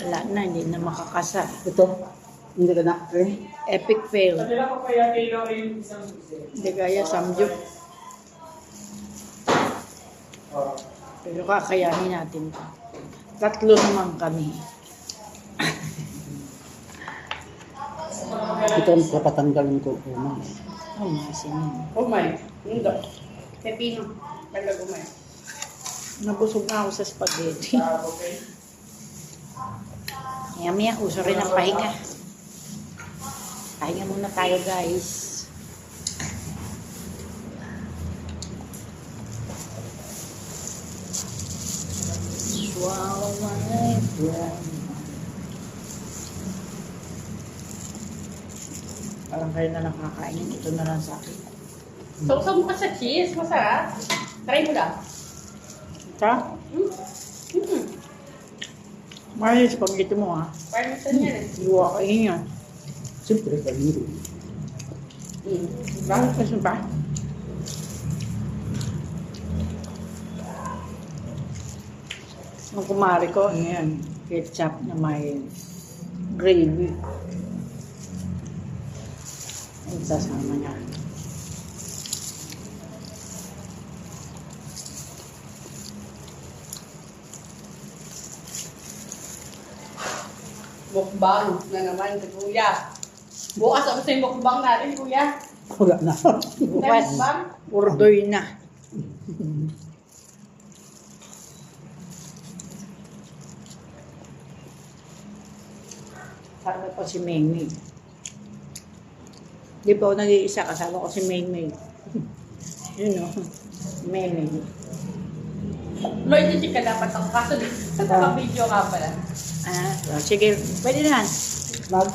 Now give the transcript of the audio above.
Wala na, hindi na makakasa. Ito, hindi ka na. Eh? Epic fail. Sabi lang ko kaya kay Lori yung isang susi. Hindi kaya samgyup. Oo. Pero kakayanin natin. Tatlo naman kami. Ito ang kapatanggalan ko. Oh, masinin. Umay. Hindi. Pepino. Talag umay. Nabusog na ako sa spaghetti. Okay. Maya-maya, uso rin ang pahinga. Pahinga muna tayo, guys. Swallow my breath. Parang kayo na lang kakain. Ito na lang sa akin. Sausaw mo ka sa cheese. Masarap. Try mo lang. Ito? Mahal yung spaghetti mo, ha? Parmesan yan eh. Hindi ko kakainin yan. Siyempre, kanino. Bakit kasi ba? Ang kumari ko, ayan, ketchup na may gravy. Ang sasama niya. Mukbang na naman si Kuya. Bukas ako sa mukbang natin, Kuya. Wala na. Bukas, Mukbang? ordoy na. Kasama ko si Maymay. Di ba ako nag-iisa, kasama ko si Maymay. Yun o, Maymay. Lloyd, hindi ka dapat ako. Kaso di, sa video ka pala. Ah, sige, pwede na. Mag